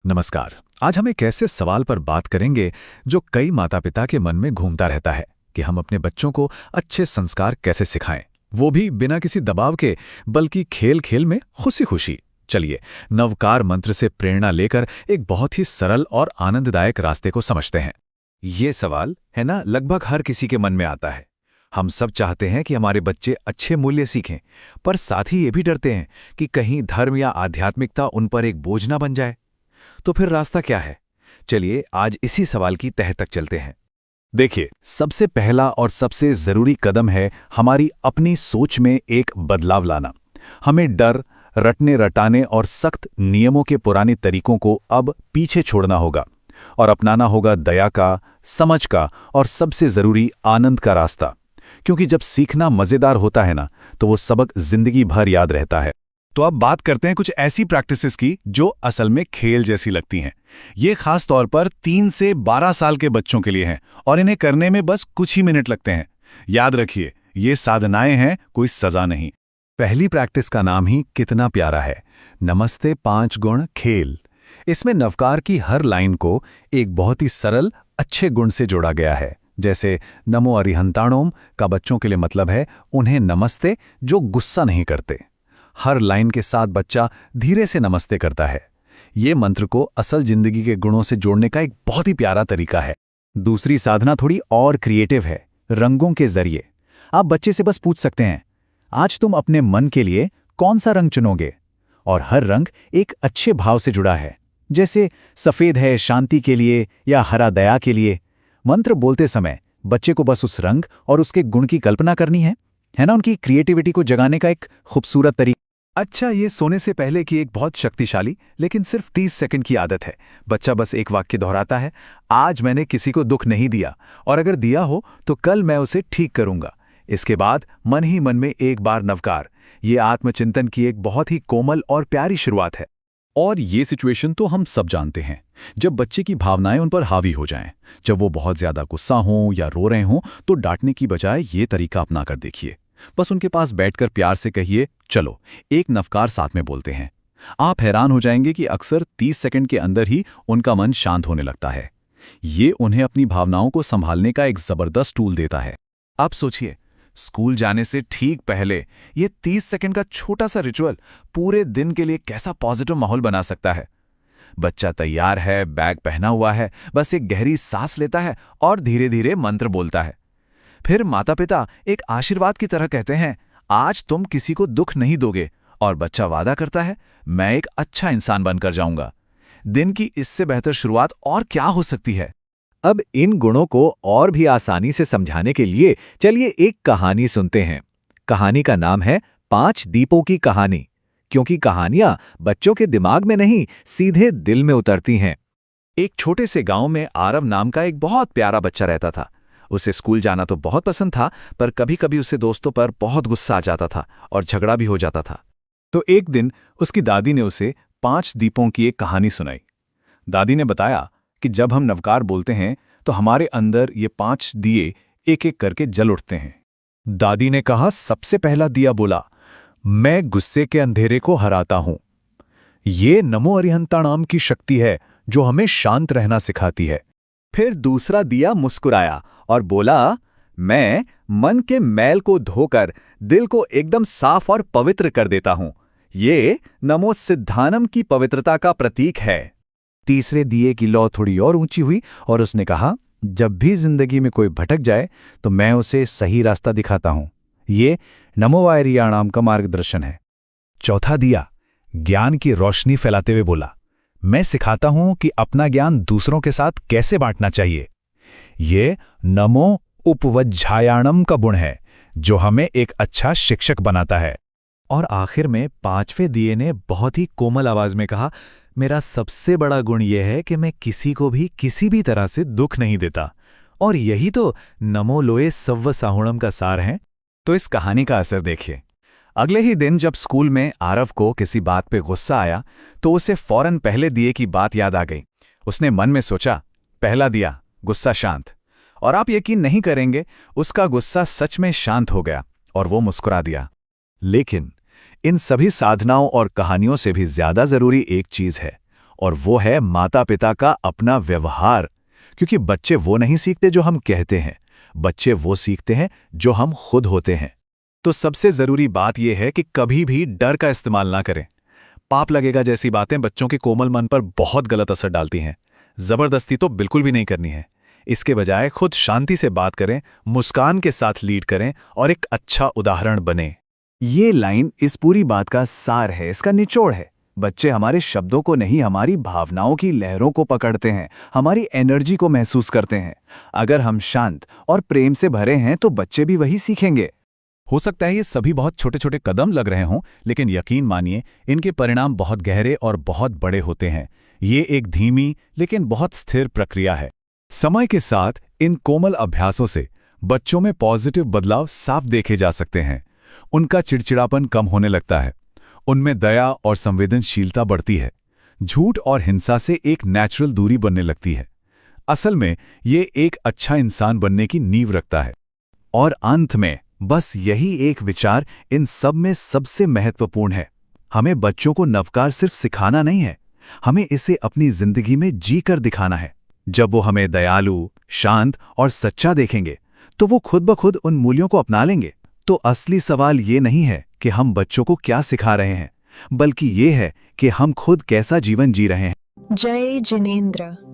नमस्कार। आज हम एक ऐसे सवाल पर बात करेंगे जो कई माता पिता के मन में घूमता रहता है कि हम अपने बच्चों को अच्छे संस्कार कैसे सिखाएं, वो भी बिना किसी दबाव के, बल्कि खेल खेल में खुशी खुशी। चलिए नवकार मंत्र से प्रेरणा लेकर एक बहुत ही सरल और आनंददायक रास्ते को समझते हैं। ये सवाल है ना, लगभग हर किसी के मन में आता है। हम सब चाहते हैं कि हमारे बच्चे अच्छे मूल्य सीखें, पर साथ ही ये भी डरते हैं कि कहीं धर्म या आध्यात्मिकता उन पर एक बोझ ना बन जाए। तो फिर रास्ता क्या है? चलिए आज इसी सवाल की तह तक चलते हैं। देखिए, सबसे पहला और सबसे जरूरी कदम है हमारी अपनी सोच में एक बदलाव लाना। हमें डर, रटने रटाने और सख्त नियमों के पुराने तरीकों को अब पीछे छोड़ना होगा और अपनाना होगा दया का, समझ का और सबसे जरूरी आनंद का रास्ता। क्योंकि जब सीखना मजेदार होता है ना, तो वो सबक जिंदगी भर याद रहता है। तो अब बात करते हैं कुछ ऐसी प्रैक्टिसेस की जो असल में खेल जैसी लगती हैं। ये खास तौर पर 3 से 12 साल के बच्चों के लिए हैं और इन्हें करने में बस कुछ ही मिनट लगते हैं। याद रखिए, ये साधनाएं हैं, कोई सजा नहीं। पहली प्रैक्टिस का नाम ही कितना प्यारा है, नमस्ते 5 गुण खेल। इसमें नवकार की हर लाइन को एक बहुत ही सरल अच्छे गुण से जोड़ा गया है। जैसे नमो अरिहंताणोम का बच्चों के लिए मतलब है उन्हें नमस्ते जो गुस्सा नहीं करते। हर लाइन के साथ बच्चा धीरे से नमस्ते करता है। ये मंत्र को असल जिंदगी के गुणों से जोड़ने का एक बहुत ही प्यारा तरीका है। दूसरी साधना थोड़ी और क्रिएटिव है, रंगों के जरिए। आप बच्चे से बस पूछ सकते हैं, आज तुम अपने मन के लिए कौन सा रंग चुनोगे? और हर रंग एक अच्छे भाव से जुड़ा है। जैसे सफेद है शांति के लिए या हरा दया के लिए। मंत्र बोलते समय बच्चे को बस उस रंग और उसके गुण की कल्पना करनी है ना, उनकी क्रिएटिविटी को जगाने का एक खूबसूरत तरीका। अच्छा, ये सोने से पहले की एक बहुत शक्तिशाली लेकिन सिर्फ 30 सेकंड की आदत है। बच्चा बस एक वाक्य दोहराता है, आज मैंने किसी को दुख नहीं दिया, और अगर दिया हो तो कल मैं उसे ठीक करूंगा। इसके बाद मन ही मन में एक बार नवकार। ये आत्मचिंतन की एक बहुत ही कोमल और प्यारी शुरुआत है। और ये सिचुएशन तो हम सब जानते हैं, जब बच्चे की भावनाएं उन पर हावी हो जाएं। जब वो बहुत ज्यादा गुस्सा हों या रो रहे हों, तो डांटने की बजाय ये तरीका अपना कर देखिए। बस उनके पास बैठकर प्यार से कहिए, चलो एक नवकार साथ में बोलते हैं। आप हैरान हो जाएंगे कि अक्सर 30 सेकंड के अंदर ही उनका मन शांत होने लगता है। ये उन्हें अपनी भावनाओं को संभालने का एक जबरदस्त टूल देता है। आप सोचिए, स्कूल जाने से ठीक पहले ये 30 सेकंड का छोटा सा रिचुअल पूरे दिन के लिए कैसा पॉजिटिव माहौल बना सकता है। बच्चा तैयार है, बैग पहना हुआ है, बस एक गहरी सांस लेता है और धीरे धीरे मंत्र बोलता है। फिर माता पिता एक आशीर्वाद की तरह कहते हैं, आज तुम किसी को दुख नहीं दोगे, और बच्चा वादा करता है, मैं एक अच्छा इंसान बनकर जाऊंगा। दिन की इससे बेहतर शुरुआत और क्या हो सकती है? अब इन गुणों को और भी आसानी से समझाने के लिए चलिए एक कहानी सुनते हैं। कहानी का नाम है 5 दीपों की कहानी, क्योंकि कहानियां बच्चों के दिमाग में नहीं, सीधे दिल में उतरती हैं। एक छोटे से गांव में आरव नाम का एक बहुत प्यारा बच्चा रहता था। उसे स्कूल जाना तो बहुत पसंद था, पर कभी कभी उसे दोस्तों पर बहुत गुस्सा आ जाता था और झगड़ा भी हो जाता था। तो एक दिन उसकी दादी ने उसे 5 दीपों की एक कहानी सुनाई। दादी ने बताया कि जब हम नवकार बोलते हैं तो हमारे अंदर ये 5 दिए एक एक करके जल उठते हैं। दादी ने कहा, सबसे पहला दिया बोला, मैं गुस्से के अंधेरे को हराता हूं। ये नमो अरिहंताणाम की शक्ति है जो हमें शांत रहना सिखाती है। फिर दूसरा दिया मुस्कुराया और बोला, मैं मन के मैल को धोकर दिल को एकदम साफ और पवित्र कर देता हूं। ये नमो सिद्धानम की पवित्रता का प्रतीक है। तीसरे दिए की लौ थोड़ी और ऊंची हुई और उसने कहा, जब भी जिंदगी में कोई भटक जाए तो मैं उसे सही रास्ता दिखाता हूं। ये नमो वायरियाणाम का मार्गदर्शन है। चौथा दिया ज्ञान की रोशनी फैलाते हुए बोला, मैं सिखाता हूं कि अपना ज्ञान दूसरों के साथ कैसे बांटना चाहिए। ये नमो उपवज्झायाणम का गुण है जो हमें एक अच्छा शिक्षक बनाता है। और आखिर में 5वें दिए ने बहुत ही कोमल आवाज में कहा, मेरा सबसे बड़ा गुण यह है कि मैं किसी को भी किसी भी तरह से दुख नहीं देता। और यही तो नमो लोए सव्व साहुणम का सार है। तो इस कहानी का असर देखिए। अगले ही दिन जब स्कूल में आरव को किसी बात पे गुस्सा आया तो उसे फौरन पहले दिए की बात याद आ गई। उसने मन में सोचा, पहला दिया, गुस्सा शांत। और आप यकीन नहीं करेंगे, उसका गुस्सा सच में शांत हो गया और वो मुस्कुरा दिया। लेकिन इन सभी साधनाओं और कहानियों से भी ज्यादा जरूरी एक चीज है, और वो है माता-पिता का अपना व्यवहार। क्योंकि बच्चे वो नहीं सीखते जो हम कहते हैं, बच्चे वो सीखते हैं जो हम खुद होते हैं। तो सबसे जरूरी बात यह है कि कभी भी डर का इस्तेमाल ना करें। पाप लगेगा जैसी बातें बच्चों के कोमल मन पर बहुत गलत असर डालती हैं। जबरदस्ती तो बिल्कुल भी नहीं करनी है। इसके बजाय खुद शांति से बात करें, मुस्कान के साथ लीड करें और एक अच्छा उदाहरण बने। ये लाइन इस पूरी बात का सार है, इसका निचोड़ है। बच्चे हमारे शब्दों को नहीं, हमारी भावनाओं की लहरों को पकड़ते हैं, हमारी एनर्जी को महसूस करते हैं। अगर हम शांत और प्रेम से भरे हैं तो बच्चे भी वही सीखेंगे। हो सकता है ये सभी बहुत छोटे छोटे कदम लग रहे हों, लेकिन यकीन मानिए इनके परिणाम बहुत गहरे और बहुत बड़े होते हैं। ये एक धीमी लेकिन बहुत स्थिर प्रक्रिया है। समय के साथ इन कोमल अभ्यासों से बच्चों में पॉजिटिव बदलाव साफ देखे जा सकते हैं। उनका चिड़चिड़ापन कम होने लगता है, उनमें दया और संवेदनशीलता बढ़ती है, झूठ और हिंसा से एक नेचुरल दूरी बनने लगती है। असल में ये एक अच्छा इंसान बनने की नींव रखता है। और अंत में बस यही एक विचार इन सब में सबसे महत्वपूर्ण है। हमें बच्चों को नवकार सिर्फ सिखाना नहीं है, हमें इसे अपनी जिंदगी में जी कर दिखाना है। जब वो हमें दयालु, शांत और सच्चा देखेंगे तो वो खुद ब खुद उन मूल्यों को अपना लेंगे। तो असली सवाल ये नहीं है कि हम बच्चों को क्या सिखा रहे हैं, बल्कि ये है कि हम खुद कैसा जीवन जी रहे हैं। जय जिनेंद्र।